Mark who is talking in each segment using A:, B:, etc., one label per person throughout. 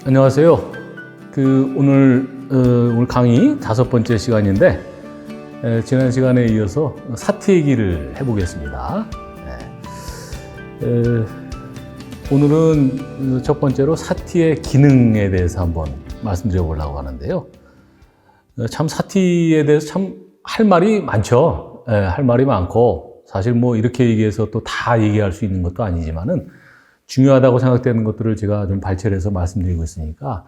A: 안녕하세요. 오늘 강의 5번째 시간인데, 지난 시간에 이어서 사티 얘기를 해보겠습니다. 오늘은 첫 번째로 사티의 기능에 대해서 한번 말씀드려 보려고 하는데요. 참 사티에 대해서 참 할 말이 많죠. 할 말이 많고, 사실 뭐 이렇게 얘기해서 또 다 얘기할 수 있는 것도 아니지만은 중요하다고 생각되는 것들을 제가 좀 발췌를 해서 말씀드리고 있으니까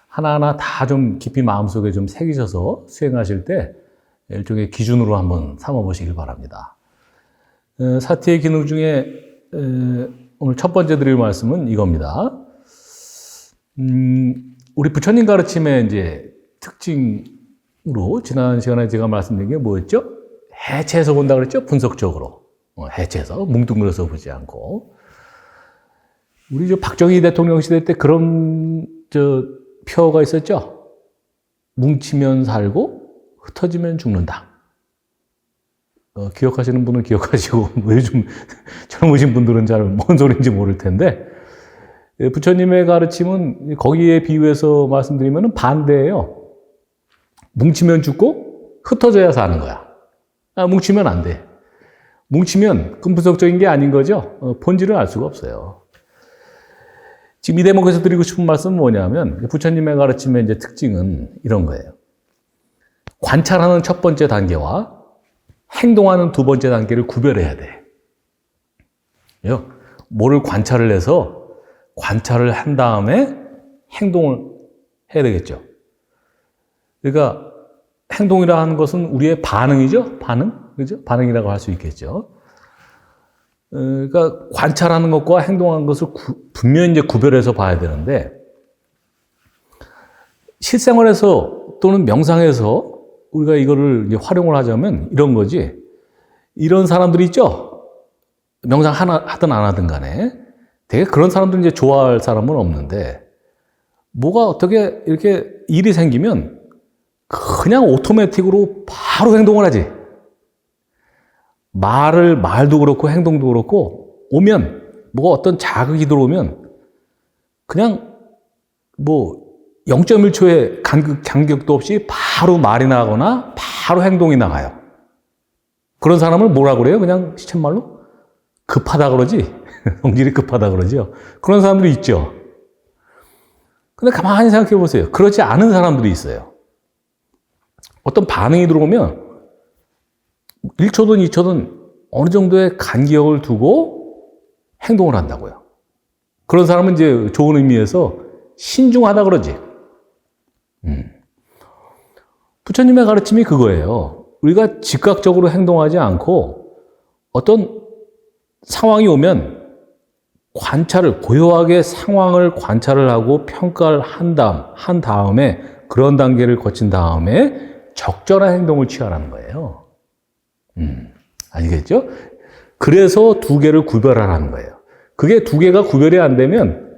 A: 하나하나 다 좀 깊이 마음속에 좀 새기셔서 수행하실 때 일종의 기준으로 한번 삼아보시길 바랍니다. 사티의 기능 중에 오늘 첫 번째 드릴 말씀은 이겁니다. 우리 부처님 가르침의 이제 특징으로 지난 시간에 제가 말씀드린 게 뭐였죠? 해체해서 본다 그랬죠? 분석적으로. 해체해서 뭉뚱그려서 보지 않고. 우리 박정희 대통령 시대 때 그런 표어가 있었죠? 뭉치면 살고 흩어지면 죽는다. 기억하시는 분은 기억하시고 요즘 젊으신 분들은 잘 뭔 소리인지 모를 텐데, 부처님의 가르침은 거기에 비유해서 말씀드리면 반대예요. 뭉치면 죽고 흩어져야 사는 거야. 뭉치면 안 돼. 뭉치면 근분석적인 게 아닌 거죠. 본질을 알 수가 없어요. 지금 이 대목에서 드리고 싶은 말씀은 뭐냐면, 부처님의 가르침의 이제 특징은 이런 거예요. 관찰하는 첫 번째 단계와 행동하는 두 번째 단계를 구별해야 돼. 뭐를 관찰을 해서 관찰을 한 다음에 행동을 해야 되겠죠. 그러니까 행동이라 하는 것은 우리의 반응이죠. 그죠? 반응이라고 할 수 있겠죠. 그러니까 관찰하는 것과 행동하는 것을 분명히 이제 구별해서 봐야 되는데, 실생활에서 또는 명상에서 우리가 이거를 이제 활용을 하자면 이런 거지. 이런 사람들이 있죠? 명상 하든 안 하든 간에. 되게 그런 사람들 이제 좋아할 사람은 없는데, 뭐가 어떻게 이렇게 일이 생기면 그냥 오토매틱으로 바로 행동을 하지. 말도 그렇고 행동도 그렇고, 뭐가 어떤 자극이 들어오면 그냥 0.1초의 간격도 없이 바로 말이 나거나 바로 행동이 나가요. 그런 사람을 뭐라 그래요? 그냥 시쳇말로 급하다 그러지. 성질이 급하다 그러죠. 그런 사람들이 있죠. 근데 가만히 생각해 보세요. 그렇지 않은 사람들이 있어요. 어떤 반응이 들어오면 1초든 2초든 어느 정도의 간격을 두고 행동을 한다고요. 그런 사람은 이제 좋은 의미에서 신중하다 그러지. 부처님의 가르침이 그거예요. 우리가 즉각적으로 행동하지 않고 어떤 상황이 오면 고요하게 상황을 관찰을 하고 평가를 한 다음에 그런 단계를 거친 다음에 적절한 행동을 취하라는 거예요. 아시겠죠? 그래서 두 개를 구별하라는 거예요. 그게 두 개가 구별이 안 되면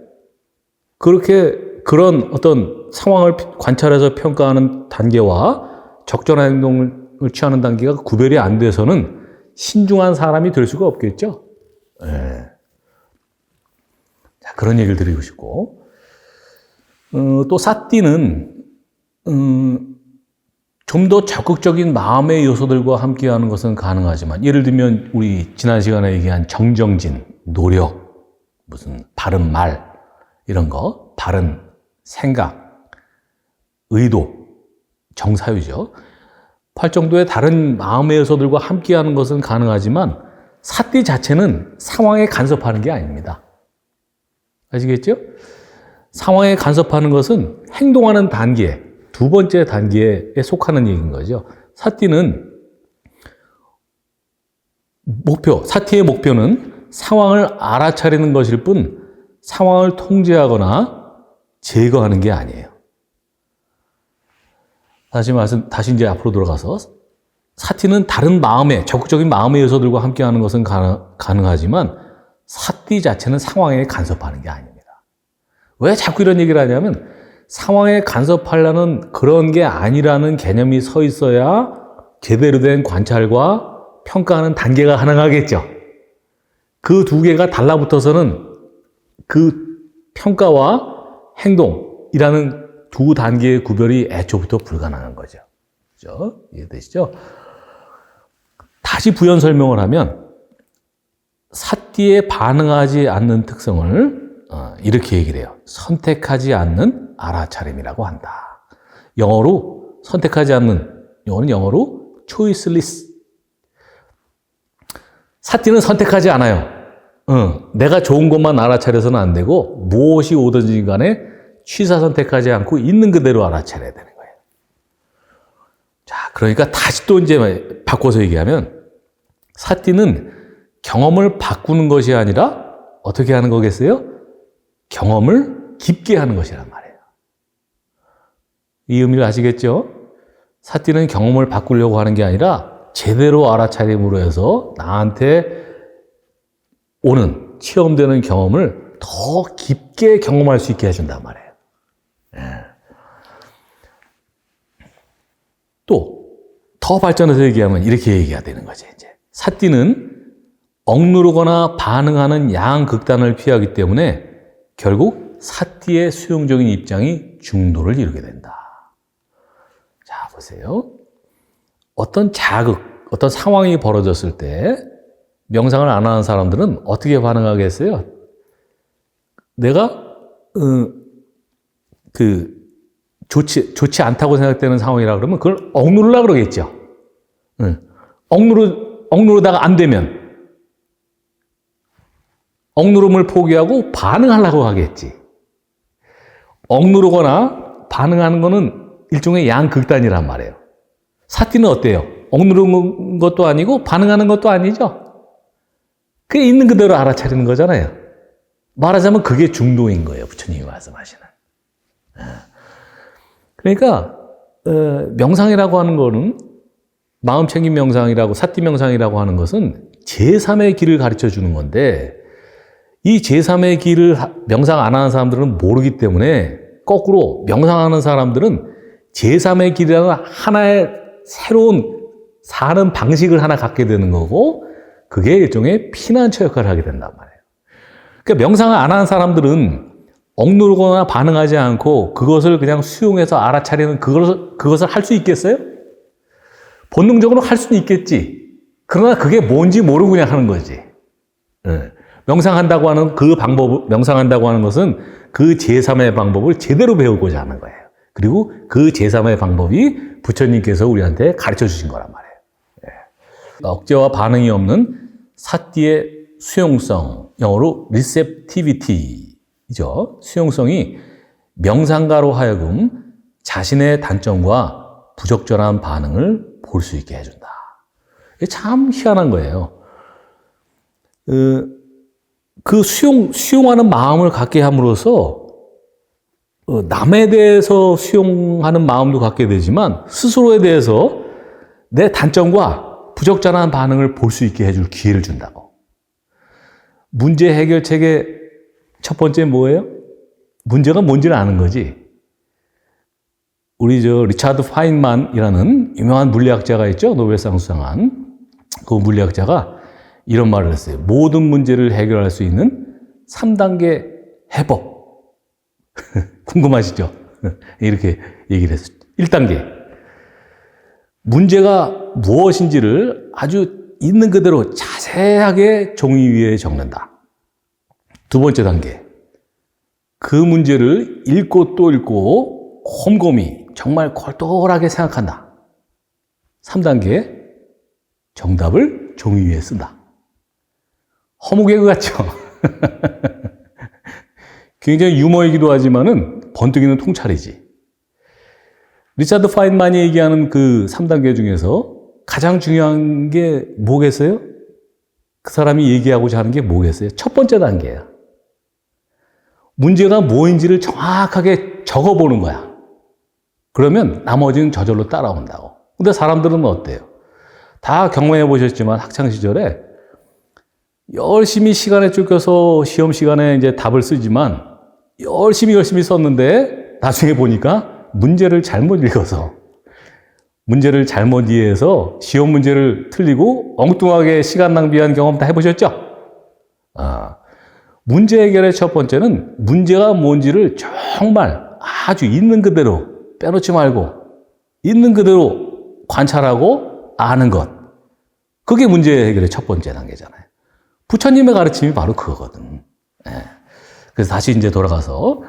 A: 그런 어떤 상황을 관찰해서 평가하는 단계와 적절한 행동을 취하는 단계가 구별이 안 돼서는 신중한 사람이 될 수가 없겠죠? 네. 자, 그런 얘기를 드리고 싶고, 또 사띠는 좀 더 적극적인 마음의 요소들과 함께하는 것은 가능하지만, 예를 들면 우리 지난 시간에 얘기한 정정진, 노력, 무슨 바른 말, 이런 거, 바른 생각, 의도, 정사유죠. 정도의 다른 마음의 요소들과 함께하는 것은 가능하지만 사띠 자체는 상황에 간섭하는 게 아닙니다. 아시겠죠? 상황에 간섭하는 것은 행동하는 단계, 두 번째 단계에 속하는 얘기인 거죠. 사띠는 사티의 목표는 상황을 알아차리는 것일 뿐 상황을 통제하거나 제거하는 게 아니에요. 다시 이제 앞으로 돌아가서, 사티는 다른 적극적인 마음의 요소들과 함께하는 것은 가능하지만 사띠 자체는 상황에 간섭하는 게 아닙니다. 왜 자꾸 이런 얘기를 하냐면, 상황에 간섭하려는 그런 게 아니라는 개념이 서 있어야 제대로 된 관찰과 평가하는 단계가 가능하겠죠. 그 두 개가 달라붙어서는 그 평가와 행동이라는 두 단계의 구별이 애초부터 불가능한 거죠. 그죠? 이해되시죠? 다시 부연 설명을 하면 사띠에 반응하지 않는 특성을 이렇게 얘기를 해요. 선택하지 않는 알아차림이라고 한다. 영어로 선택하지 않는, 영어로 choiceless. 사띠는 선택하지 않아요. 내가 좋은 것만 알아차려서는 안 되고 무엇이 오든지 간에 취사 선택하지 않고 있는 그대로 알아차려야 되는 거예요. 자, 그러니까 다시 또 이제 바꿔서 얘기하면 사띠는 경험을 바꾸는 것이 아니라 어떻게 하는 거겠어요? 경험을 깊게 하는 것이란 말이에요. 이 의미를 아시겠죠? 사띠는 경험을 바꾸려고 하는 게 아니라 제대로 알아차림으로 해서 나한테 오는 체험되는 경험을 더 깊게 경험할 수 있게 해준단 말이에요. 또 더 발전해서 얘기하면 이렇게 얘기가 되는 거지. 이제 사띠는 억누르거나 반응하는 양극단을 피하기 때문에 결국 사띠의 수용적인 입장이 중도를 이루게 된다. 자, 보세요. 어떤 자극, 어떤 상황이 벌어졌을 때 명상을 안 하는 사람들은 어떻게 반응하겠어요? 내가 좋지 않다고 생각되는 상황이라 그러면 그걸 억누르려고 그러겠죠. 억누르다가 안 되면 억누름을 포기하고 반응하려고 하겠지. 억누르거나 반응하는 거는 일종의 양극단이란 말이에요. 사띠는 어때요? 억누르는 것도 아니고 반응하는 것도 아니죠. 그게 있는 그대로 알아차리는 거잖아요. 말하자면 그게 중도인 거예요. 부처님이 말씀하시는. 그러니까 명상이라고 하는 거는 마음챙김 명상이라고 사띠 명상이라고 하는 것은 제3의 길을 가르쳐 주는 건데 이 제3의 길을 명상 안 하는 사람들은 모르기 때문에 거꾸로 명상하는 사람들은 제3의 길이라는 하나의 새로운 사는 방식을 하나 갖게 되는 거고 그게 일종의 피난처 역할을 하게 된단 말이에요. 그러니까 명상을 안 하는 사람들은 억누르거나 반응하지 않고 그것을 그냥 수용해서 알아차리는 그것을 할 수 있겠어요? 본능적으로 할 수는 있겠지. 그러나 그게 뭔지 모르고 그냥 하는 거지. 명상한다고 하는 그 방법, 명상한다고 하는 것은 그 제3의 방법을 제대로 배우고자 하는 거예요. 그리고 그 제3의 방법이 부처님께서 우리한테 가르쳐 주신 거란 말이에요. 억제와 반응이 없는 사띠의 수용성, 영어로 receptivity이죠. 수용성이 명상가로 하여금 자신의 단점과 부적절한 반응을 볼 수 있게 해준다. 이게 참 희한한 거예요. 그 수용하는 마음을 갖게 함으로써 남에 대해서 수용하는 마음도 갖게 되지만 스스로에 대해서 내 단점과 부적절한 반응을 볼 수 있게 해줄 기회를 준다고. 문제 해결책의 첫 번째 뭐예요? 문제가 뭔지를 아는 거지. 우리 리차드 파인만이라는 유명한 물리학자가 있죠. 노벨상 수상한 그 물리학자가 이런 말을 했어요. 모든 문제를 해결할 수 있는 3단계 해법. 궁금하시죠? 이렇게 얘기를 했어요. 1단계. 문제가 무엇인지를 아주 있는 그대로 자세하게 종이 위에 적는다. 두 번째 단계. 그 문제를 읽고 또 읽고 곰곰이 정말 골똘하게 생각한다. 3단계. 정답을 종이 위에 쓴다. 허무개그 같죠? 굉장히 유머이기도 하지만은 번뜩이는 통찰이지. 리차드 파인만이 얘기하는 그 3단계 중에서 가장 중요한 게 뭐겠어요? 그 사람이 얘기하고자 하는 게 뭐겠어요? 첫 번째 단계야. 문제가 뭐인지를 정확하게 적어보는 거야. 그러면 나머지는 저절로 따라온다고. 근데 사람들은 어때요? 다 경험해 보셨지만 학창시절에 열심히 시간에 쫓겨서 시험 시간에 이제 답을 쓰지만 열심히 썼는데 나중에 보니까 문제를 잘못 읽어서 문제를 잘못 이해해서 시험 문제를 틀리고 엉뚱하게 시간 낭비한 경험 다 해보셨죠? 문제 해결의 첫 번째는 문제가 뭔지를 정말 아주 있는 그대로 빼놓지 말고 있는 그대로 관찰하고 아는 것. 그게 문제 해결의 첫 번째 단계잖아요. 부처님의 가르침이 바로 그거거든. 예. 그래서 다시 이제 돌아가서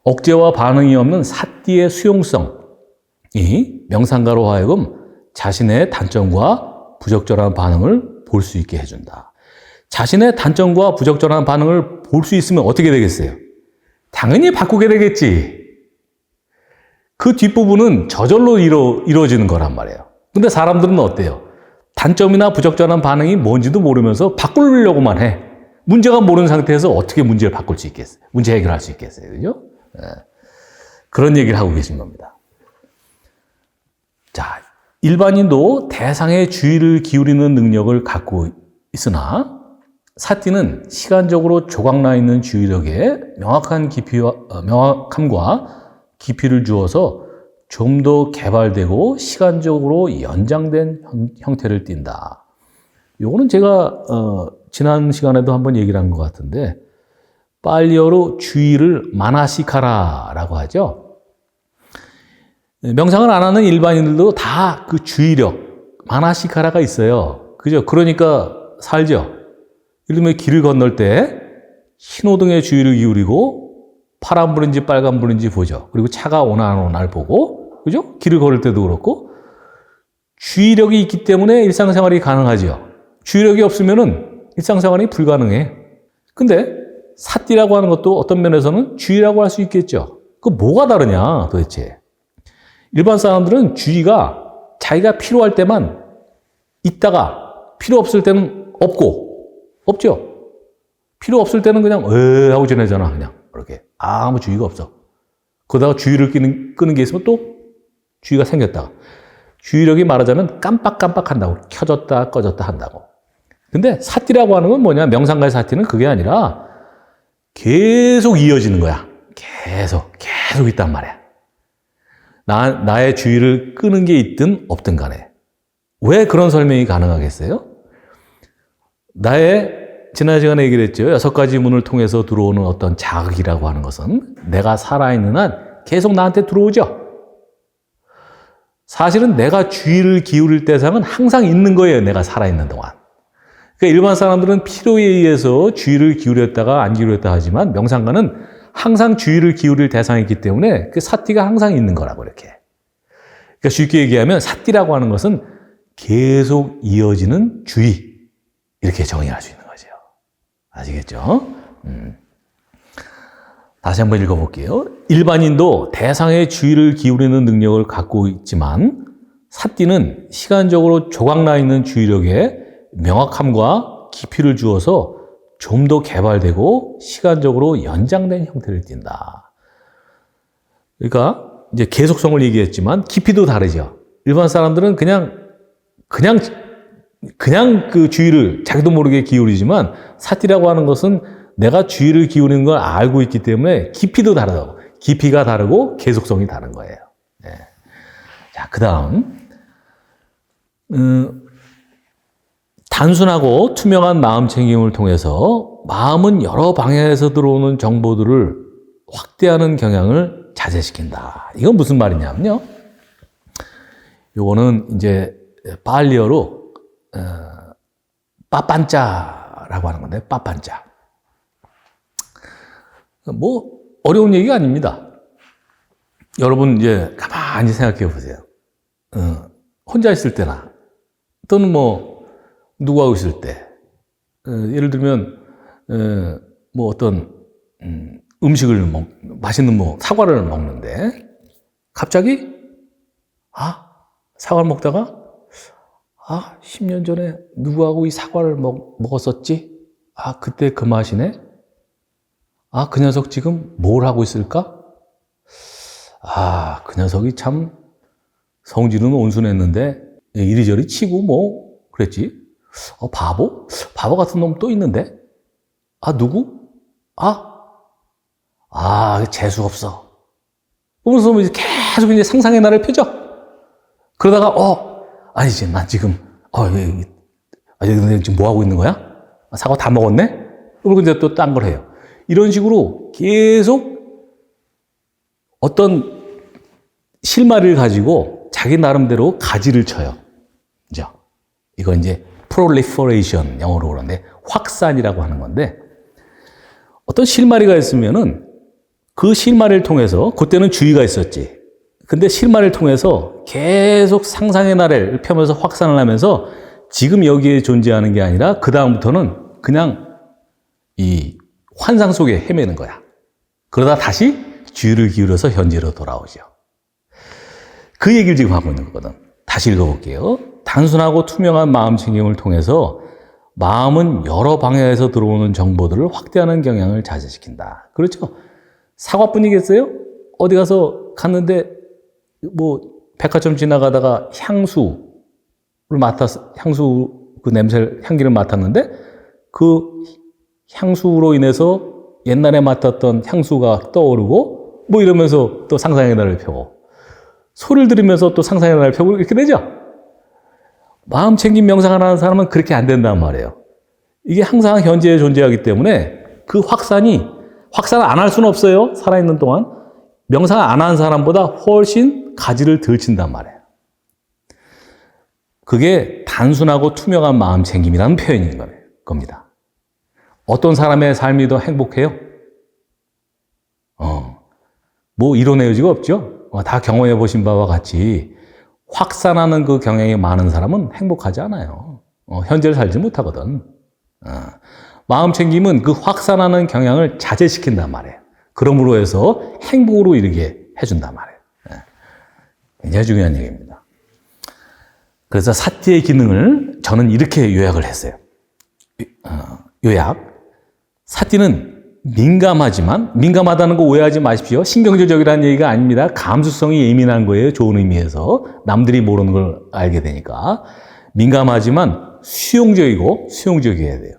A: 억제와 반응이 없는 사띠의 수용성이 명상가로 하여금 자신의 단점과 부적절한 반응을 볼 수 있게 해준다. 자신의 단점과 부적절한 반응을 볼 수 있으면 어떻게 되겠어요? 당연히 바꾸게 되겠지. 그 뒷부분은 저절로 이루어지는 거란 말이에요. 근데 사람들은 어때요? 단점이나 부적절한 반응이 뭔지도 모르면서 바꾸려고만 해. 문제가 모르는 상태에서 어떻게 문제를 바꿀 수 있겠어요? 문제 해결할 수 있겠어요? 그죠? 네. 그런 얘기를 하고 계신 겁니다. 자, 일반인도 대상의 주의를 기울이는 능력을 갖고 있으나 사띠는 시간적으로 조각나 있는 주의력에 명확함과 깊이를 주어서 좀 더 개발되고 시간적으로 연장된 형태를 띈다. 요거는 제가 지난 시간에도 한번 얘기를 한 것 같은데 팔리어로 주의를 마나시카라라고 하죠. 명상을 안 하는 일반인들도 다 그 주의력, 마나시카라가 있어요. 그죠? 그러니까 살죠. 예를 들면 길을 건널 때 신호등에 주의를 기울이고 파란불인지 빨간불인지 보죠. 그리고 차가 오나 안 오나를 보고, 그죠? 길을 걸을 때도 그렇고 주의력이 있기 때문에 일상생활이 가능하죠. 주의력이 없으면은 일상생활이 불가능해. 근데 사띠라고 하는 것도 어떤 면에서는 주의라고 할 수 있겠죠. 그 뭐가 다르냐 도대체. 일반 사람들은 주의가 자기가 필요할 때만 있다가 필요 없을 때는 없죠. 필요 없을 때는 그냥 하고 지내잖아. 그냥 이렇게 아무 주의가 없어. 그러다가 주의를 끄는 게 있으면 또 주의가 생겼다가 주의력이 말하자면 깜빡깜빡한다고 켜졌다 꺼졌다 한다고. 근데 사띠라고 하는 건 뭐냐? 명상가의 사띠는 그게 아니라 계속 이어지는 거야. 계속 있단 말이야. 나의 주의를 끄는 게 있든 없든 간에. 왜 그런 설명이 가능하겠어요? 지난 시간에 얘기를 했죠. 6가지 문을 통해서 들어오는 어떤 자극이라고 하는 것은 내가 살아있는 한 계속 나한테 들어오죠. 사실은 내가 주의를 기울일 대상은 항상 있는 거예요. 내가 살아있는 동안. 그러니까 일반 사람들은 필요에 의해서 주의를 기울였다가 안 기울였다 하지만 명상가는 항상 주의를 기울일 대상이 있기 때문에 그 사띠가 항상 있는 거라고 이렇게. 그러니까 쉽게 얘기하면 사띠라고 하는 것은 계속 이어지는 주의. 이렇게 정의할 수 있는 거죠. 아시겠죠? 다시 한번 읽어볼게요. 일반인도 대상의 주의를 기울이는 능력을 갖고 있지만 사띠는 시간적으로 조각나 있는 주의력에 명확함과 깊이를 주어서 좀 더 개발되고 시간적으로 연장된 형태를 띈다. 그러니까 이제 계속성을 얘기했지만 깊이도 다르죠. 일반 사람들은 그냥 그 주의를 자기도 모르게 기울이지만 사띠라고 하는 것은 내가 주의를 기울이는 걸 알고 있기 때문에 깊이도 다르다고. 깊이가 다르고 계속성이 다른 거예요. 네. 자, 그 다음 단순하고 투명한 마음 챙김을 통해서 마음은 여러 방향에서 들어오는 정보들을 확대하는 경향을 자제시킨다. 이건 무슨 말이냐면요. 요거는 이제 팔리어로 빠빤짜라고 하는 건데, 빠빤짜. 뭐 어려운 얘기가 아닙니다. 여러분 이제 가만히 생각해 보세요. 혼자 있을 때나 또는 뭐 누구하고 있을 때, 예를 들면 뭐 어떤 음식을 맛있는 뭐 사과를 먹는데 갑자기 사과를 먹다가 10년 전에 누구하고 이 사과를 먹었었지? 그때 그 맛이네? 그 녀석 지금 뭘 하고 있을까? 그 녀석이 참 성질은 온순했는데 이리저리 치고 뭐 그랬지. 바보? 바보 같은 놈 또 있는데? 누구? 재수 없어. 그러면서 계속 이제 상상의 나를 펴죠. 그러다가 아니지, 난 지금 지금 뭐 하고 있는 거야? 사과 다 먹었네? 그리고 이제 또 딴 걸 해요. 이런 식으로 계속 어떤 실마리를 가지고 자기 나름대로 가지를 쳐요. 그죠? 이거 이제 proliferation 영어로 그러는데 확산이라고 하는 건데 어떤 실마리가 있으면은 그 실마리를 통해서 그때는 주의가 있었지. 근데 실마리를 통해서 계속 상상의 나래를 펴면서 확산을 하면서 지금 여기에 존재하는 게 아니라 그 다음부터는 그냥 이 환상 속에 헤매는 거야. 그러다 다시 주의를 기울여서 현재로 돌아오죠. 그 얘기를 지금 하고 있는 거거든. 다시 읽어볼게요. 단순하고 투명한 마음 챙김을 통해서 마음은 여러 방향에서 들어오는 정보들을 확대하는 경향을 자제시킨다. 그렇죠? 사과뿐이겠어요? 어디 가서 갔는데 뭐 백화점 지나가다가 향수 그 향기를 맡았는데 그 향수로 인해서 옛날에 맡았던 향수가 떠오르고 뭐 이러면서 또 상상의 나를 펴고 소리를 들으면서 또 상상의 나를 펴고 이렇게 되죠. 마음 챙김 명상을 하는 사람은 그렇게 안 된단 말이에요. 이게 항상 현재에 존재하기 때문에 그 확산을 안 할 수는 없어요. 살아있는 동안. 명상을 안 하는 사람보다 훨씬 가지를 덜 친단 말이에요. 그게 단순하고 투명한 마음 챙김이라는 표현인 겁니다. 어떤 사람의 삶이 더 행복해요? 뭐 이론의 여지가 없죠. 다 경험해 보신 바와 같이 확산하는 그 경향이 많은 사람은 행복하지 않아요. 현재를 살지 못하거든. 마음 챙김은 그 확산하는 경향을 자제시킨단 말이에요. 그러므로 해서 행복으로 이르게 해준단 말이에요. 굉장히 중요한 얘기입니다. 그래서 사티의 기능을 저는 이렇게 요약을 했어요. 요약. 사티는 민감하다는 거 오해하지 마십시오. 신경질적이라는 얘기가 아닙니다. 감수성이 예민한 거예요. 좋은 의미에서. 남들이 모르는 걸 알게 되니까. 민감하지만 수용적이어야 돼요.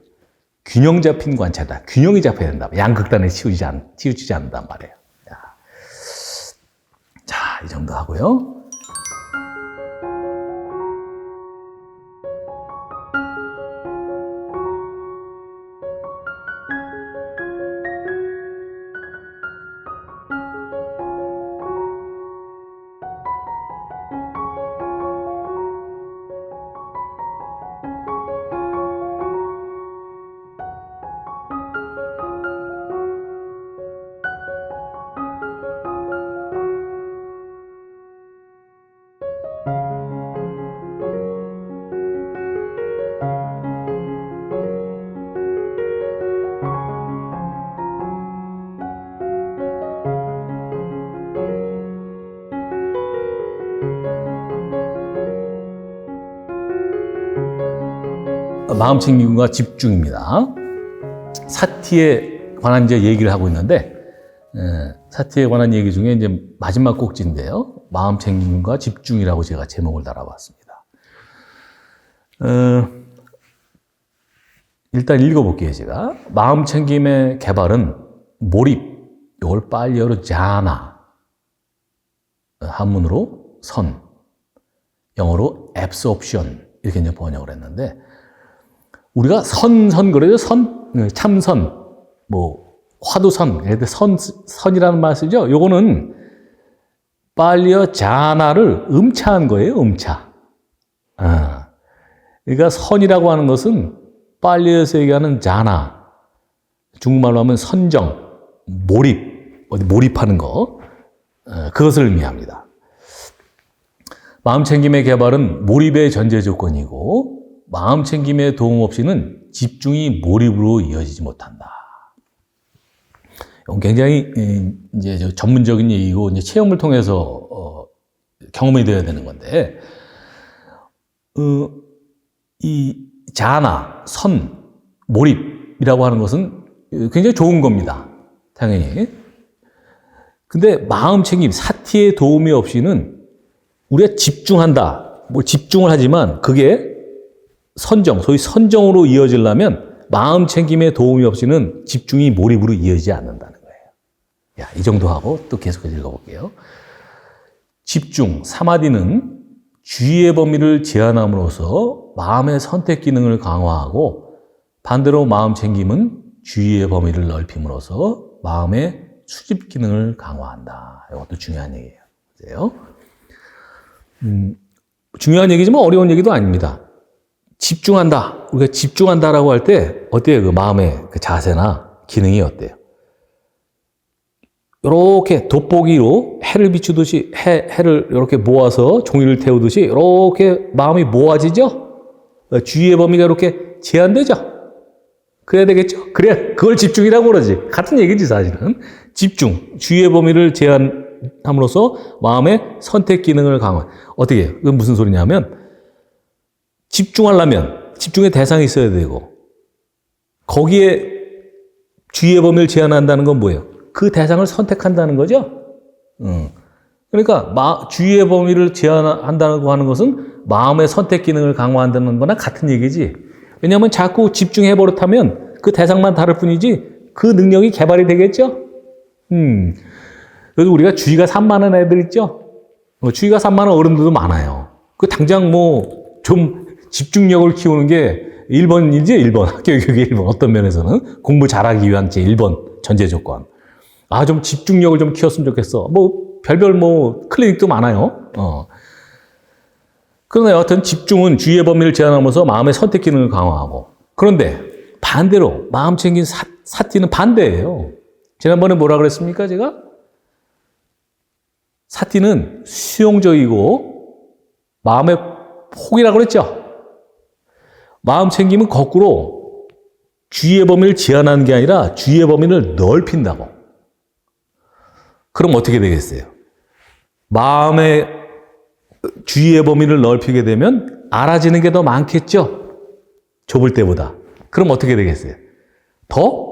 A: 균형 잡힌 관찰이다. 균형이 잡혀야 된다. 양극단에 치우치지 않는단 말이에요. 자, 이 정도 하고요. 마음 챙김과 집중입니다. 사티에 관한 이제 얘기를 하고 있는데, 사티에 관한 얘기 중에 이제 마지막 꼭지인데요. 마음 챙김과 집중이라고 제가 제목을 달아봤습니다. 일단 읽어볼게요, 제가. 마음 챙김의 개발은 몰입, 이걸 빨리어로 자나, 한문으로 선, 영어로 absorption, 이렇게 이제 번역을 했는데, 우리가 그러죠? 참선, 뭐, 화두선, 선이라는 말 쓰죠? 요거는 빨리어 자나를 음차한 거예요, 음차. 그러니까 선이라고 하는 것은 빨리어서 얘기하는 자나, 중국말로 하면 선정, 몰입하는 거, 그것을 의미합니다. 마음 챙김의 개발은 몰입의 전제 조건이고, 마음 챙김의 도움 없이는 집중이 몰입으로 이어지지 못한다. 이건 굉장히 이제 전문적인 얘기고 이제 체험을 통해서 경험이 되어야 되는 건데, 이 자나, 선, 몰입이라고 하는 것은 굉장히 좋은 겁니다. 당연히. 근데 마음 챙김, 사티의 도움이 없이는 우리가 집중한다. 뭐 집중을 하지만 그게 소위 선정으로 이어지려면 마음 챙김의 도움이 없이는 집중이 몰입으로 이어지지 않는다는 거예요. 야, 이 정도 하고 또 계속해서 읽어볼게요. 집중, 사마디는 주의의 범위를 제한함으로써 마음의 선택 기능을 강화하고 반대로 마음 챙김은 주의의 범위를 넓힘으로써 마음의 수집 기능을 강화한다. 이것도 중요한 얘기예요. 보세요. 중요한 얘기지만 어려운 얘기도 아닙니다. 집중한다. 우리가 집중한다라고 할 때 어때요? 그 마음의 그 자세나 기능이 어때요? 이렇게 돋보기로 해를 비추듯이 해를 이렇게 모아서 종이를 태우듯이 이렇게 마음이 모아지죠? 주의의 범위가 이렇게 제한되죠? 그래야 되겠죠? 그래야 그걸 집중이라고 그러지. 같은 얘기지 사실은. 집중, 주의의 범위를 제한함으로써 마음의 선택 기능을 강화. 어떻게 해요? 그건 무슨 소리냐면 집중하려면 집중의 대상이 있어야 되고 거기에 주의의 범위를 제한한다는 건 뭐예요? 그 대상을 선택한다는 거죠. 그러니까 주의의 범위를 제한한다고 하는 것은 마음의 선택 기능을 강화한다는 거나 같은 얘기지. 왜냐하면 자꾸 집중해 버릇하면 그 대상만 다를 뿐이지 그 능력이 개발이 되겠죠. 그래서 우리가 주의가 산만한 애들 있죠. 주의가 산만한 어른들도 많아요. 그 당장 뭐 좀 집중력을 키우는 게 1번이지 1번 학교 교육의 1번 어떤 면에서는 공부 잘하기 위한 제 1번 전제 조건. 좀 집중력을 좀 키웠으면 좋겠어. 뭐 별별 뭐 클리닉도 많아요. 그러나 여하튼 집중은 주의의 범위를 제한하면서 마음의 선택 기능을 강화하고 그런데 반대로 마음 챙긴 사티는 반대예요. 지난번에 뭐라 그랬습니까 제가? 사티는 수용적이고 마음의 폭이라고 그랬죠. 마음 챙김은 거꾸로 주의의 범위를 제한하는 게 아니라 주의의 범위를 넓힌다고. 그럼 어떻게 되겠어요? 마음의 주의의 범위를 넓히게 되면 알아지는 게 더 많겠죠? 좁을 때보다. 그럼 어떻게 되겠어요? 더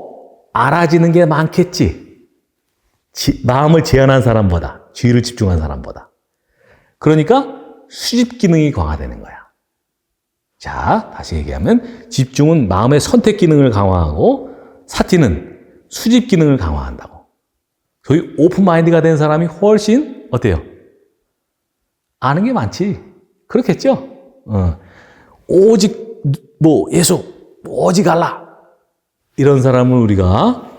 A: 알아지는 게 많겠지. 마음을 제한한 사람보다, 주의를 집중한 사람보다. 그러니까 수집 기능이 강화되는 거야. 자, 다시 얘기하면 집중은 마음의 선택 기능을 강화하고 사티는 수집 기능을 강화한다고. 소위 오픈 마인드가 된 사람이 훨씬 어때요? 아는 게 많지. 그렇겠죠? 오직 뭐 예수, 오직 알라. 이런 사람을 우리가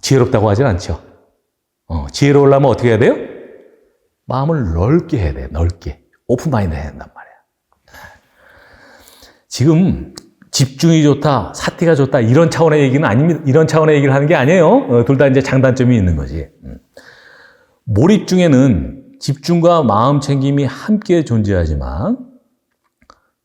A: 지혜롭다고 하진 않죠. 지혜로우려면 어떻게 해야 돼요? 마음을 넓게 해야 돼요. 넓게. 오픈 마인드 해야 된단 말이야. 지금 집중이 좋다, 사티가 좋다 이런 차원의 얘기는 아닙니다. 이런 차원의 얘기를 하는 게 아니에요. 둘 다 이제 장단점이 있는 거지. 몰입 중에는 집중과 마음 챙김이 함께 존재하지만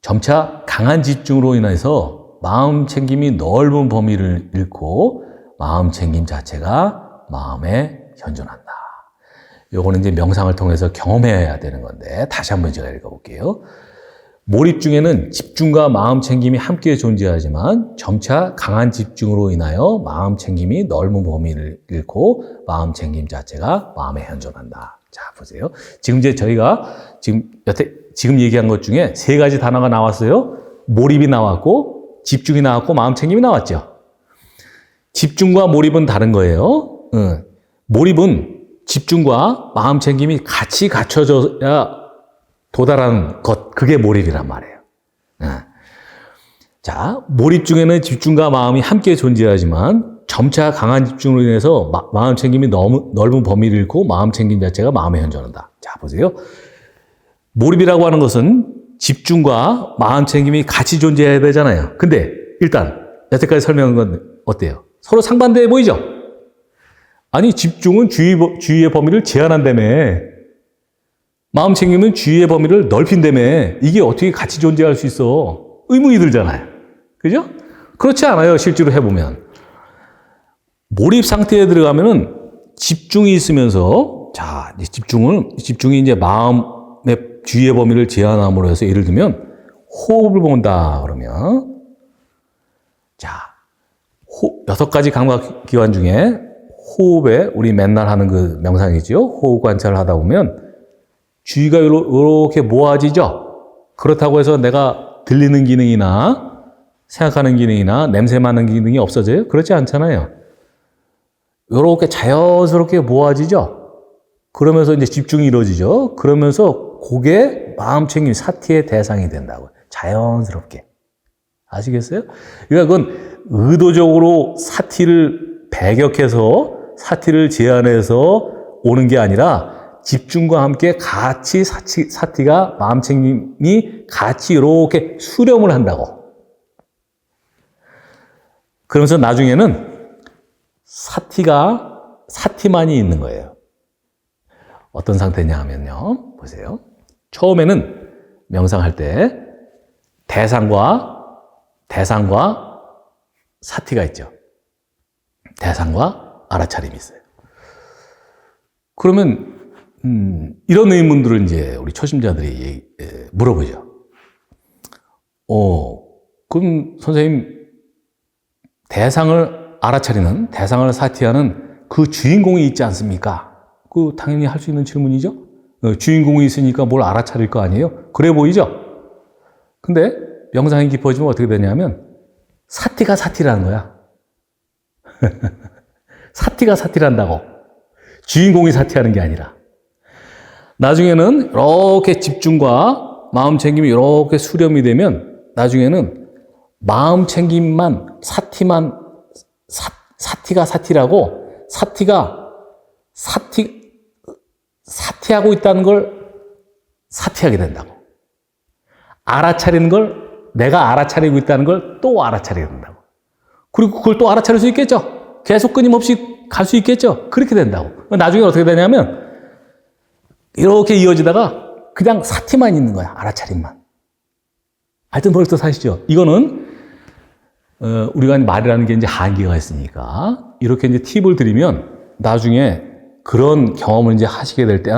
A: 점차 강한 집중으로 인해서 마음 챙김이 넓은 범위를 잃고 마음 챙김 자체가 마음에 현존한다. 요거는 이제 명상을 통해서 경험해야 되는 건데 다시 한번 제가 읽어볼게요. 몰입 중에는 집중과 마음 챙김이 함께 존재하지만 점차 강한 집중으로 인하여 마음 챙김이 넓은 범위를 잃고 마음 챙김 자체가 마음에 현존한다. 자, 보세요. 지금 이제 저희가 지금 얘기한 것 중에 세 가지 단어가 나왔어요. 몰입이 나왔고 집중이 나왔고 마음 챙김이 나왔죠. 집중과 몰입은 다른 거예요. 몰입은 집중과 마음 챙김이 같이 갖춰져야 도달하는 것, 그게 몰입이란 말이에요. 자, 몰입 중에는 집중과 마음이 함께 존재하지만 점차 강한 집중으로 인해서 마음 챙김이 너무 넓은 범위를 잃고 마음 챙김 자체가 마음에 현존한다. 자, 보세요. 몰입이라고 하는 것은 집중과 마음 챙김이 같이 존재해야 되잖아요. 근데 일단 여태까지 설명한 건 어때요? 서로 상반되어 보이죠? 아니, 집중은 주의의 범위를 제한한다며. 마음 챙김은 주의의 범위를 넓힌다며. 이게 어떻게 같이 존재할 수 있어? 의문이 들잖아요. 그죠? 그렇지 않아요. 실제로 해보면. 몰입 상태에 들어가면은 집중이 있으면서, 자, 집중이 이제 마음의 주의의 범위를 제한함으로 해서 예를 들면 호흡을 본다. 그러면. 자, 6가지 감각 기관 중에 호흡에 우리 맨날 하는 그 명상이죠. 호흡 관찰을 하다 보면 주의가 이렇게 모아지죠. 그렇다고 해서 내가 들리는 기능이나 생각하는 기능이나 냄새 맡는 기능이 없어져요? 그렇지 않잖아요. 이렇게 자연스럽게 모아지죠. 그러면서 이제 집중이 이루어지죠. 그러면서 그게 마음 챙김 사티의 대상이 된다고. 자연스럽게. 아시겠어요? 그러니까 그건 의도적으로 사티를 배격해서 사티를 제한해서 오는 게 아니라 집중과 함께 같이 사티가 마음챙김이 같이 이렇게 수렴을 한다고. 그러면서 나중에는 사티만이 있는 거예요. 어떤 상태냐 하면요. 보세요. 처음에는 명상할 때 대상과 사티가 있죠. 대상과 알아차림이 있어요. 그러면 이런 의문들을 이제 우리 초심자들이 물어보죠. 그럼 선생님 대상을 알아차리는, 대상을 사티하는 그 주인공이 있지 않습니까? 그 당연히 할 수 있는 질문이죠. 주인공이 있으니까 뭘 알아차릴 거 아니에요? 그래 보이죠? 근데 명상이 깊어지면 어떻게 되냐면 사티가 사티라는 거야. 사티가 사티란다고. 주인공이 사티하는 게 아니라. 나중에는 이렇게 집중과 마음 챙김이 이렇게 수렴이 되면 나중에는 마음 챙김만 사티가 사티라고 사티하고 있다는 걸 사티하게 된다고. 알아차리는 걸 내가 알아차리고 있다는 걸 또 알아차리게 된다고. 그리고 그걸 또 알아차릴 수 있겠죠. 계속 끊임없이 갈 수 있겠죠. 그렇게 된다고. 나중에 어떻게 되냐면 이렇게 이어지다가 그냥 사티만 있는 거야. 알아차림만. 하여튼 벌써 사시죠. 이거는 우리가 말이라는 게 이제 한계가 있으니까 이렇게 이제 팁을 드리면 나중에 그런 경험을 이제 하시게 될 때,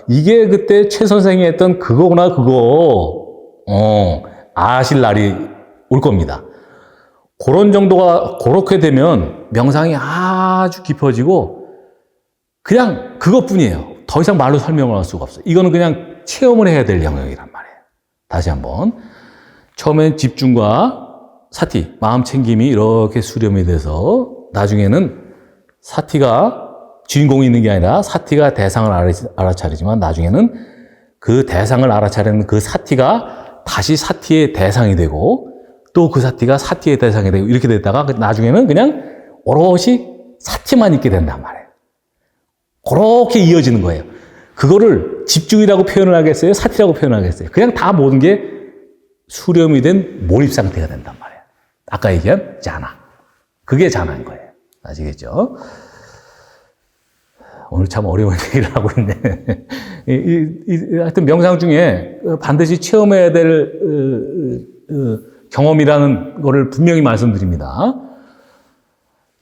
A: 이게 그때 최 선생이 했던 그거구나, 그거. 아실 날이 올 겁니다. 그런 정도가, 그렇게 되면 명상이 아주 깊어지고, 그냥 그것뿐이에요. 더 이상 말로 설명을 할 수가 없어요. 이거는 그냥 체험을 해야 될 영역이란 말이에요. 다시 한번. 처음엔 집중과 사티, 마음 챙김이 이렇게 수렴이 돼서, 나중에는 사티가 주인공이 있는 게 아니라 사티가 대상을 알아차리지만 나중에는 그 대상을 알아차리는 그 사티가 다시 사티의 대상이 되고 또 그 사티가 사티의 대상이 되고 이렇게 됐다가 나중에는 그냥 오롯이 사티만 있게 된단 말이에요. 그렇게 이어지는 거예요. 그거를 집중이라고 표현을 하겠어요? 사티라고 표현을 하겠어요? 그냥 다 모든 게 수렴이 된 몰입 상태가 된단 말이에요. 아까 얘기한 자나. 그게 자나인 거예요. 아시겠죠? 오늘 참 어려운 얘기를 하고 있네. 하여튼 명상 중에 반드시 체험해야 될 경험이라는 거를 분명히 말씀드립니다.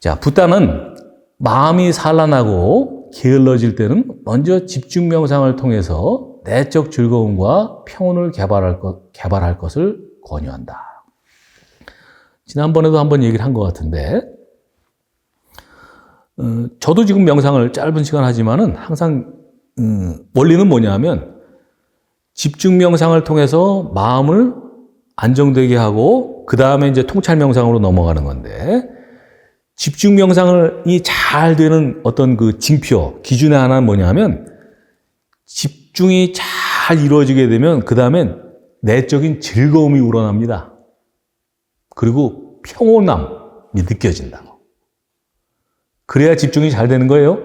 A: 자, 붓다는 마음이 산란하고 게을러질 때는 먼저 집중 명상을 통해서 내적 즐거움과 평온을 개발할 것을 권유한다. 지난번에도 한번 얘기를 한 것 같은데, 저도 지금 명상을 짧은 시간 하지만은 항상, 원리는 뭐냐면, 집중 명상을 통해서 마음을 안정되게 하고, 그 다음에 이제 통찰 명상으로 넘어가는 건데, 집중 명상이 잘 되는 어떤 그 징표, 기준의 하나는 뭐냐면, 집중이 잘 이루어지게 되면, 그 다음엔 내적인 즐거움이 우러납니다. 그리고 평온함이 느껴진다고. 그래야 집중이 잘 되는 거예요.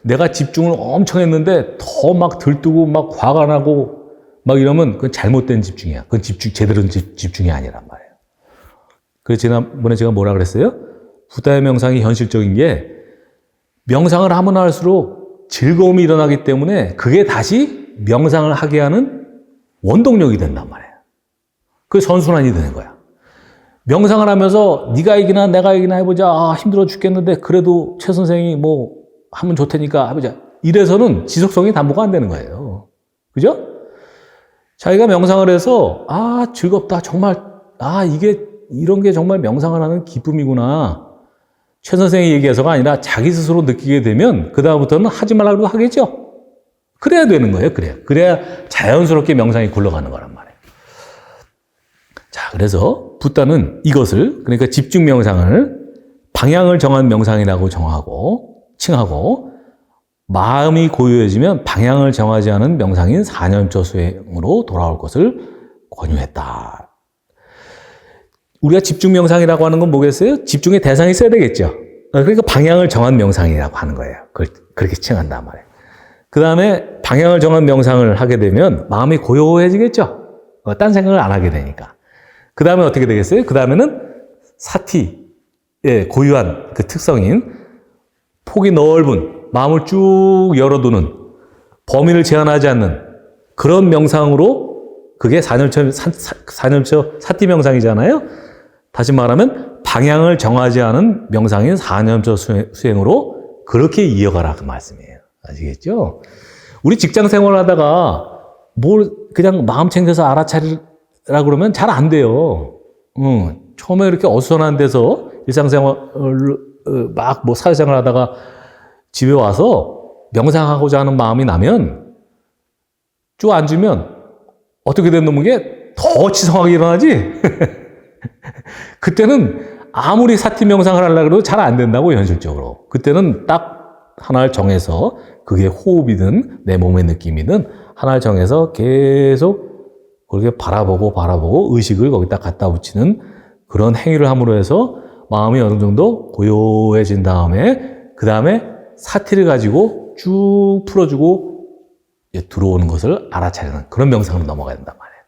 A: 내가 집중을 엄청 했는데 더 막 들뜨고 막 화가 나고 막 이러면 그건 잘못된 집중이야. 그건 제대로 된 집중이 아니란 말이에요. 그래서 지난번에 제가 뭐라 그랬어요? 붓다의 명상이 현실적인 게 명상을 하면 할수록 즐거움이 일어나기 때문에 그게 다시 명상을 하게 하는 원동력이 된단 말이에요. 그게 선순환이 되는 거야. 명상을 하면서 네가 이기나 내가 이기나 해보자. 힘들어 죽겠는데 그래도 최 선생이 뭐 하면 좋다니까 해보자. 이래서는 지속성이 담보가 안 되는 거예요. 그죠? 자기가 명상을 해서 즐겁다. 정말 이런 게 정말 명상을 하는 기쁨이구나. 최 선생이 얘기해서가 아니라 자기 스스로 느끼게 되면 그 다음부터는 하지 말라고 하겠죠. 그래야 되는 거예요. 그래야 자연스럽게 명상이 굴러가는 거란 말이에요. 자, 그래서 붓다는 이것을, 그러니까 집중 명상을 방향을 정한 명상이라고 칭하고, 마음이 고요해지면 방향을 정하지 않은 명상인 사념처 수행으로 돌아올 것을 권유했다. 우리가 집중 명상이라고 하는 건 뭐겠어요? 집중의 대상이 있어야 되겠죠. 그러니까 방향을 정한 명상이라고 하는 거예요. 그걸 그렇게 칭한단 말이에요. 그 다음에 방향을 정한 명상을 하게 되면 마음이 고요해지겠죠. 딴 생각을 안 하게 되니까. 그 다음에 어떻게 되겠어요? 그 다음에는 사티의 고유한 그 특성인 폭이 넓은 마음을 쭉 열어두는 범위를 제한하지 않는 그런 명상으로 그게 사념처 사티 명상이잖아요. 다시 말하면 방향을 정하지 않은 명상인 사념처 수행으로 그렇게 이어가라 그 말씀이에요. 아시겠죠? 우리 직장 생활하다가 뭘 그냥 마음 챙겨서 알아차리라 그러면 잘 안 돼요. 처음에 이렇게 어수선한 데서 일상생활 막 뭐 사회생활 하다가 집에 와서 명상하고자 하는 마음이 나면 쭉 앉으면 어떻게 되는 게 더 치성하게 일어나지? 그때는 아무리 사티 명상을 하려고 해도 잘 안 된다고 현실적으로. 그때는 딱 하나를 정해서 그게 호흡이든 내 몸의 느낌이든 하나를 정해서 계속 그렇게 바라보고 의식을 거기다 갖다 붙이는 그런 행위를 함으로 해서 마음이 어느 정도 고요해진 다음에 그 다음에 사티를 가지고 쭉 풀어주고 들어오는 것을 알아차리는 그런 명상으로 넘어가야 된단 말이에요.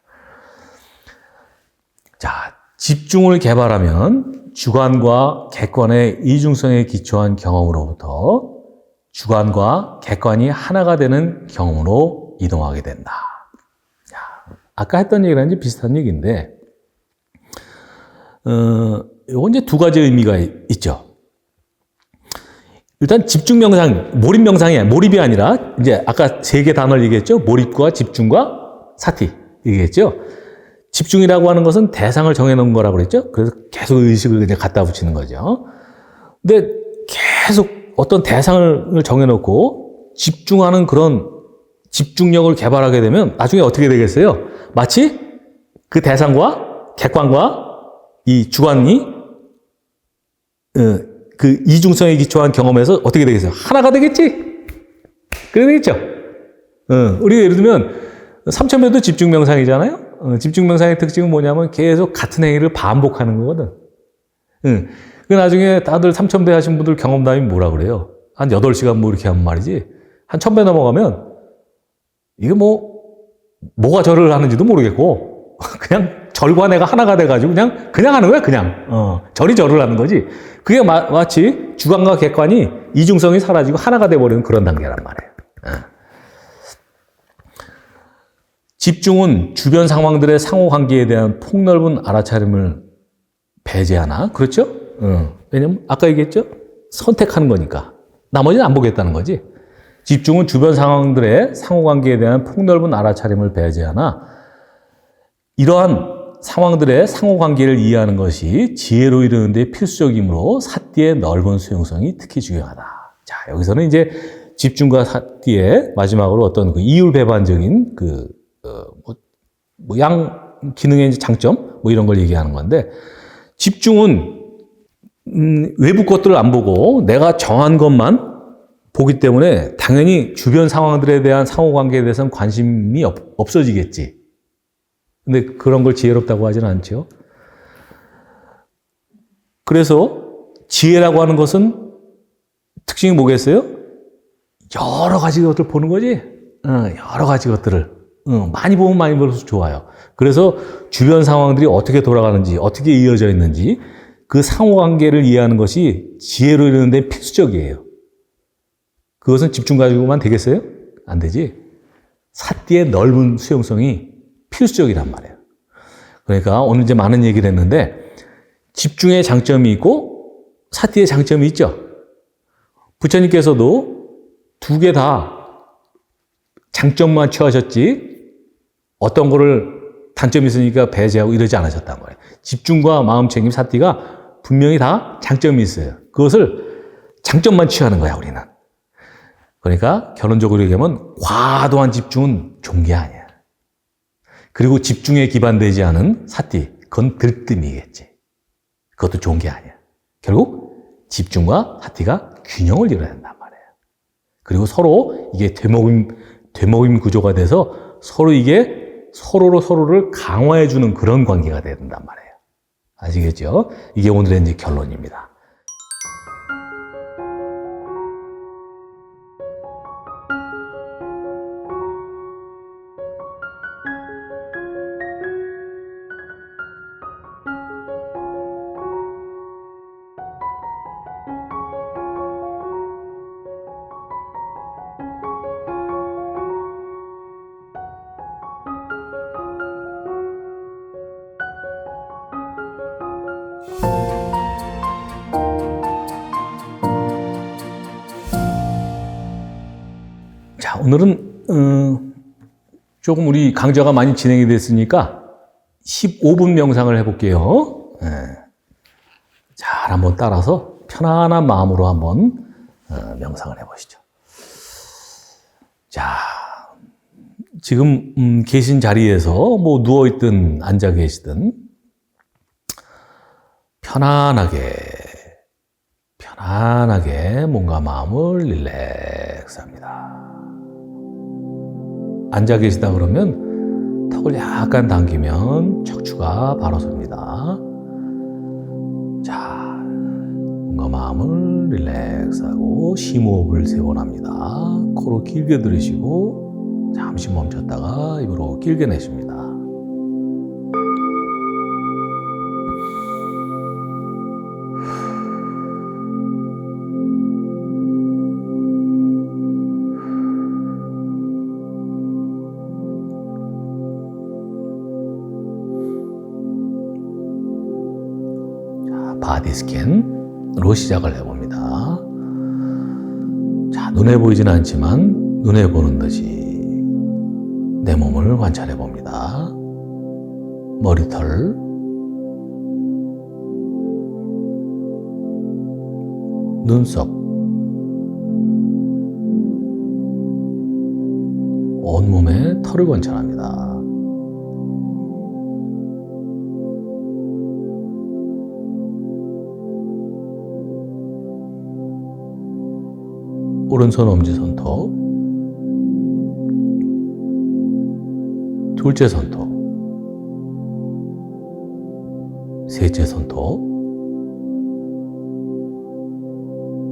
A: 자, 집중을 개발하면 주관과 객관의 이중성에 기초한 경험으로부터 주관과 객관이 하나가 되는 경험으로 이동하게 된다. 아까 했던 얘기랑 이제 비슷한 얘기인데, 요건 이제 두 가지 의미가 있죠. 일단 집중 명상, 몰입 명상이 몰입이 아니라 이제 아까 세 개 단어를 얘기했죠. 몰입과 집중과 사티 얘기했죠. 집중이라고 하는 것은 대상을 정해놓은 거라고 그랬죠. 그래서 계속 의식을 이제 갖다 붙이는 거죠. 근데 계속 어떤 대상을 정해놓고 집중하는 그런 집중력을 개발하게 되면 나중에 어떻게 되겠어요? 마치 그 대상과 객관과 이 주관이 그 이중성에 기초한 경험에서 어떻게 되겠어요? 하나가 되겠지? 그래 되겠죠? 우리가 예를 들면 삼천배도 집중 명상이잖아요. 집중 명상의 특징은 뭐냐면 계속 같은 행위를 반복하는 거거든. 그 나중에 다들 3000배 하신 분들 경험담이 뭐라 그래요? 한 8시간 뭐 이렇게 하면 말이지. 한 1000배 넘어가면 이게 뭐가 절을 하는지도 모르겠고 그냥 절과 내가 하나가 돼가지고 그냥 하는 거야, 그냥. 절이 절을 하는 거지. 그게 마치 주관과 객관이 이중성이 사라지고 하나가 돼버리는 그런 단계란 말이에요. 집중은 주변 상황들의 상호관계에 대한 폭넓은 알아차림을 배제하나? 그렇죠? 왜냐면 아까 얘기했죠? 선택하는 거니까. 나머지는 안 보겠다는 거지. 집중은 주변 상황들의 상호관계에 대한 폭넓은 알아차림을 배제하나 이러한 상황들의 상호관계를 이해하는 것이 지혜로 이르는 데 필수적이므로 사티의 넓은 수용성이 특히 중요하다. 자, 여기서는 이제 집중과 사티의 마지막으로 어떤 그 이율배반적인 양 기능의 장점 이런 걸 얘기하는 건데 집중은 외부 것들을 안 보고 내가 정한 것만 보기 때문에 당연히 주변 상황들에 대한 상호관계에 대해서는 관심이 없어지겠지. 근데 그런 걸 지혜롭다고 하지는 않죠. 그래서 지혜라고 하는 것은 특징이 뭐겠어요? 여러 가지 것들을 보는 거지. 여러 가지 것들을. 많이 보면 많이 볼수록 좋아요. 그래서 주변 상황들이 어떻게 돌아가는지, 어떻게 이어져 있는지 그 상호관계를 이해하는 것이 지혜로 이르는 데 필수적이에요. 그것은 집중 가지고만 되겠어요? 안 되지. 사티의 넓은 수용성이 필수적이란 말이에요. 그러니까 오늘 이제 많은 얘기를 했는데 집중의 장점이 있고 사티의 장점이 있죠. 부처님께서도 두 개 다 장점만 취하셨지 어떤 거를 단점이 있으니까 배제하고 이러지 않으셨단 거예요. 집중과 마음챙김 사티가 분명히 다 장점이 있어요. 그것을 장점만 취하는 거야, 우리는. 그러니까 결론적으로 얘기하면 과도한 집중은 좋은 게 아니야. 그리고 집중에 기반되지 않은 사티, 그건 들뜸이겠지. 그것도 좋은 게 아니야. 결국 집중과 사티가 균형을 이뤄야 된단 말이에요. 그리고 서로 이게 되모임 구조가 돼서 서로 이게 서로로 서로를 강화해주는 그런 관계가 돼야 된단 말이에요. 아시겠죠? 이게 오늘의 이제 결론입니다. 자, 오늘은 조금 우리 강좌가 많이 진행이 됐으니까 15분 명상을 해볼게요. 잘 한번 따라서 편안한 마음으로 한번 명상을 해보시죠. 자, 지금 계신 자리에서 뭐 누워있든 앉아 계시든 편안하게 몸과 마음을 릴렉스합니다. 앉아 계시다 그러면 턱을 약간 당기면 척추가 바로 섭니다. 자, 몸과 마음을 릴렉스하고 심호흡을 3번 합니다. 코로 길게 들이쉬고 잠시 멈췄다가 입으로 길게 내쉽니다. 바디 스캔으로 시작을 해봅니다. 자, 눈에 보이지는 않지만 눈에 보는 듯이 내 몸을 관찰해 봅니다. 머리털, 눈썹, 온몸의 털을 관찰합니다. 오른손 엄지손톱, 둘째 손톱, 셋째 손톱,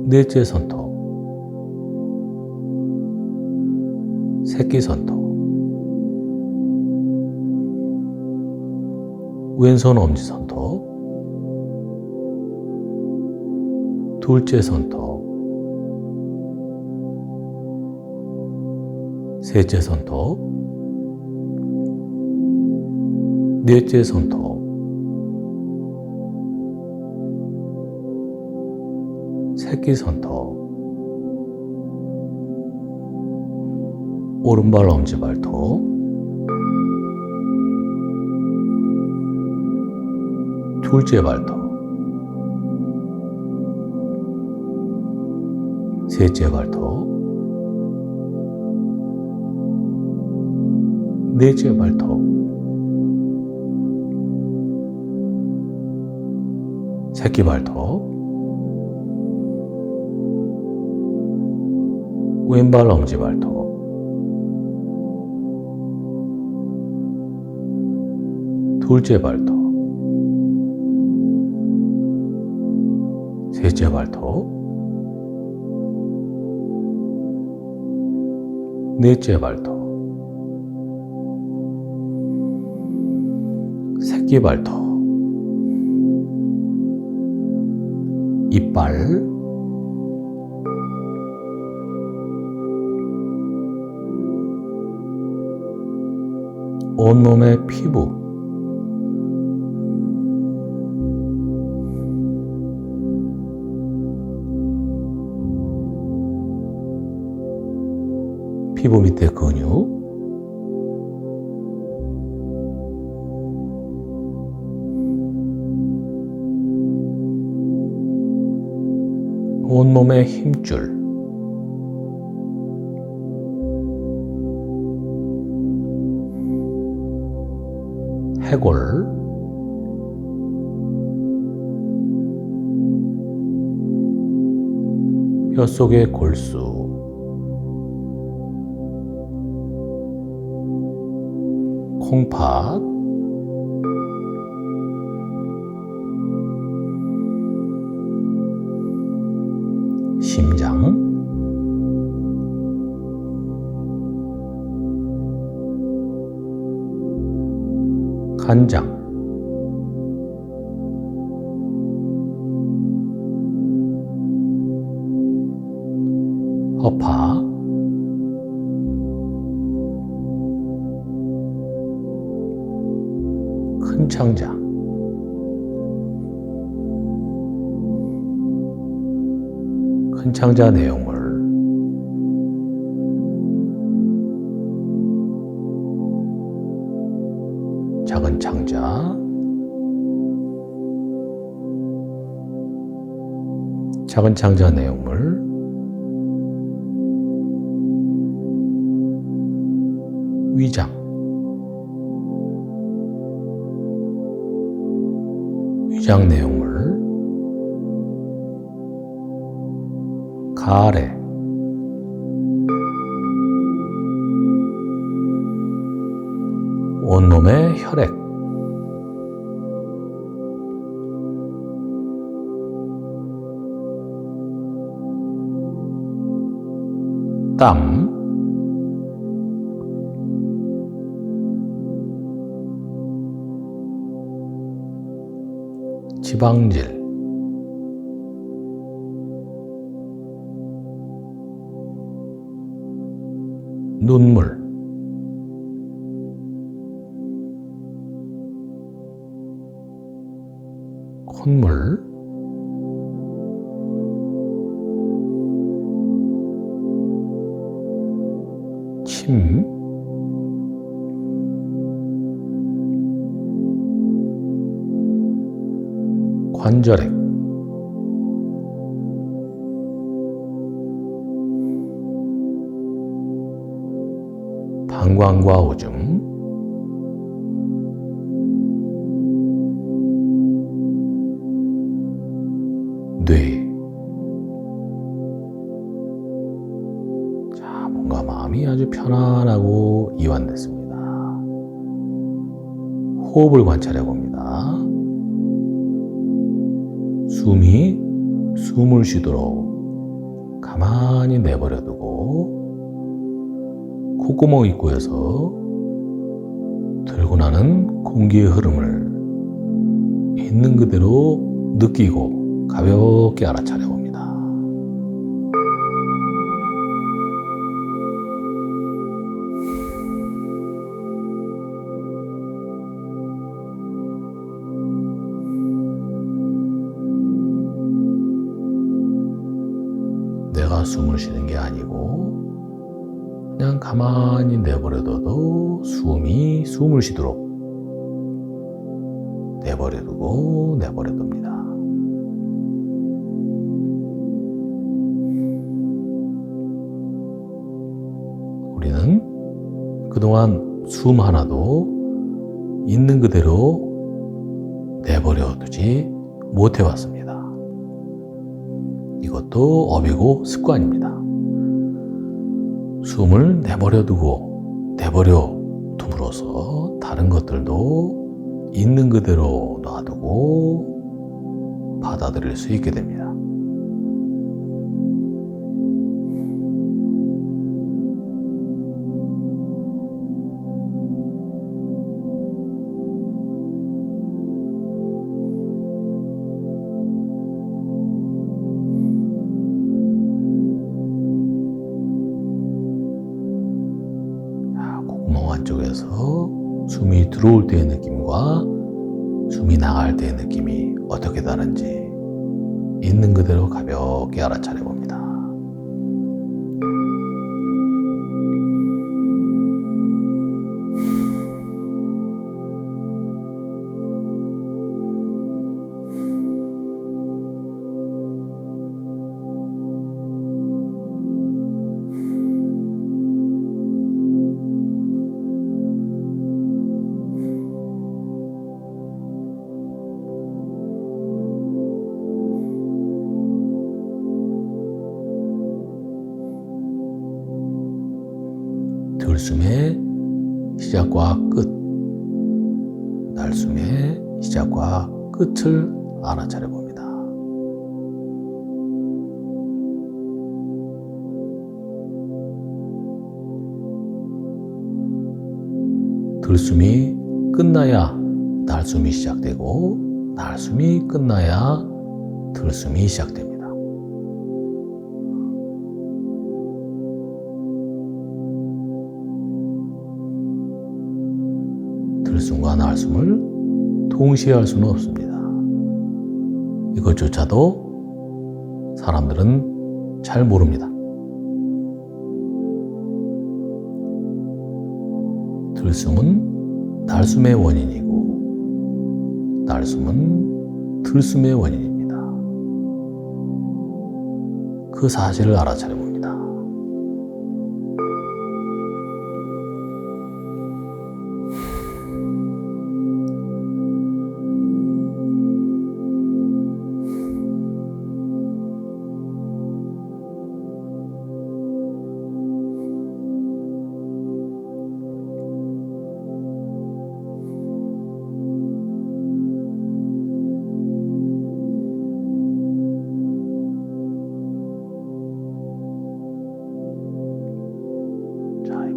A: 넷째 손톱, 새끼 손톱, 왼손 엄지손톱, 둘째 손톱, 셋째 손톱, 넷째 손톱, 새끼 손톱, 오른발 엄지발톱, 둘째 발톱, 셋째 발톱, 넷째 발톱, 새끼 발톱, 왼발 엄지발톱, 둘째 발톱, 셋째 발톱, 넷째 발톱, 새끼 발톱, 이빨, 온몸의 피부, 피부 밑에 근육, 온몸의 힘줄, 해골, 뼛속의 골수, 콩팥, 간장, 허파, 큰 창자, 큰 창자 내용물, 작은 창자, 작은 창자 내용물, 위장, 위장 내용물, 가래, 온몸의 혈액, 땀, 지방질, 눈물, 콧물, 침, 관절액, 방광과 오줌, 뇌. 자, 뭔가 마음이 아주 편안하고 이완됐습니다. 호흡을 관찰해 봅니다. 숨을 쉬도록 가만히 내버려 두고 콧구멍 입구에서 들고 나는 공기의 흐름을 있는 그대로 느끼고 가볍게 알아차려 봅니다. 내가 숨을 쉬는 게 아니고 그냥 가만히 내버려둬도 숨을 쉬도록 내버려두고 내버려둡니다. 우리는 그동안 숨 하나도 있는 그대로 내버려두지 못해왔습니다. 이것도 업이고 습관입니다. 숨을 내버려둠으로써 다른 것들도 있는 그대로 놔두고 받아들일 수 있게 됩니다. 콧구멍 안쪽에서 숨이 들어올 때의 느낌과 숨이 나갈 때의 느낌이 어떻게 다른지 있는 그대로 가볍게 알아차려 봅니다. 들숨의 시작과 끝, 날숨의 시작과 끝을 알아차려 봅니다. 들숨이 끝나야 날숨이 시작되고 날숨이 끝나야 들숨이 시작됩니다. 들숨과 날숨을 동시에 할 수는 없습니다. 이것조차도 사람들은 잘 모릅니다. 들숨은 날숨의 원인이고 날숨은 들숨의 원인입니다. 그 사실을 알아차려 봅니다.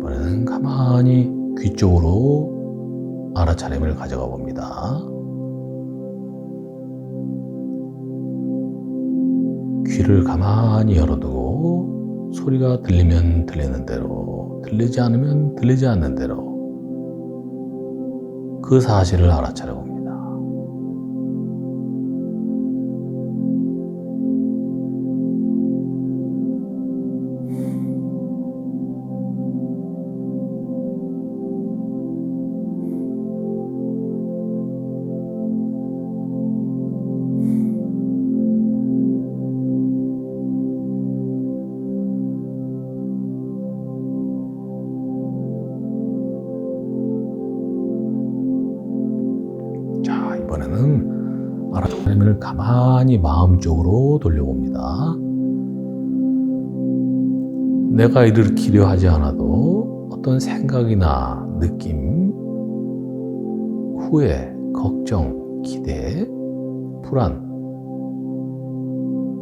A: 이번에는 가만히 귀 쪽으로 알아차림을 가져가 봅니다. 귀를 가만히 열어두고 소리가 들리면 들리는 대로, 들리지 않으면 들리지 않는 대로 그 사실을 알아차려 봅니다. 이번에는 알아차림을 가만히 마음 쪽으로 돌려봅니다. 내가 일으키려 하지 않아도 어떤 생각이나 느낌, 후회, 걱정, 기대, 불안,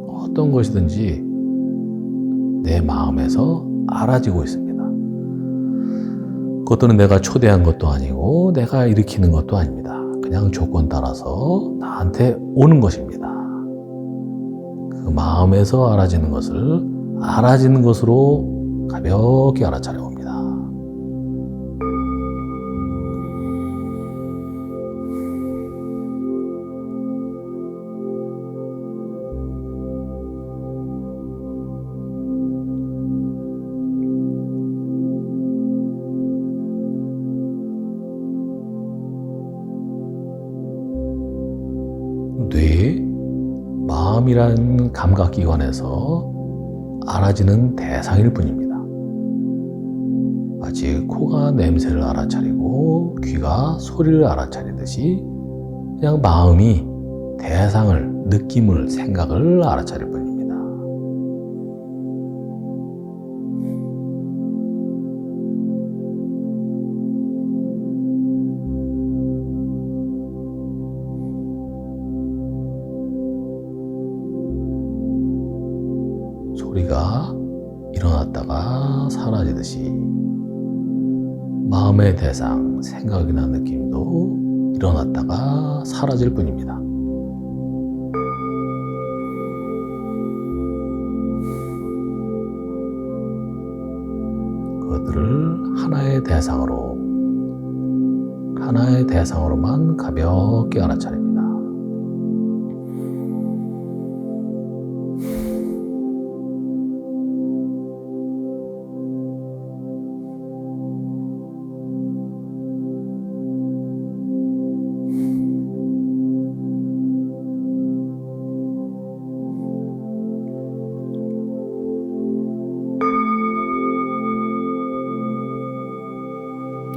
A: 어떤 것이든지 내 마음에서 알아지고 있습니다. 그것들은 내가 초대한 것도 아니고 내가 일으키는 것도 아닙니다. 그냥 조건 따라서 나한테 오는 것입니다. 그 마음에서 알아지는 것을 알아지는 것으로 가볍게 알아차려 봅니다. 뇌, 마음이란 감각기관에서 알아지는 대상일 뿐입니다. 마치 코가 냄새를 알아차리고 귀가 소리를 알아차리듯이 그냥 마음이 대상을, 느낌을, 생각을 알아차릴 뿐입니다. 소리가 일어났다가 사라지듯이 마음의 대상, 생각이나 느낌도 일어났다가 사라질 뿐입니다. 그것들을 하나의 대상으로만 가볍게 알아차립니다.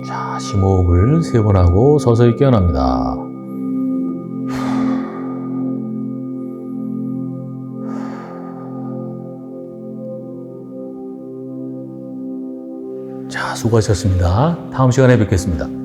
A: 자, 심호흡을 3번 하고 서서히 깨어납니다. 자, 수고하셨습니다. 다음 시간에 뵙겠습니다.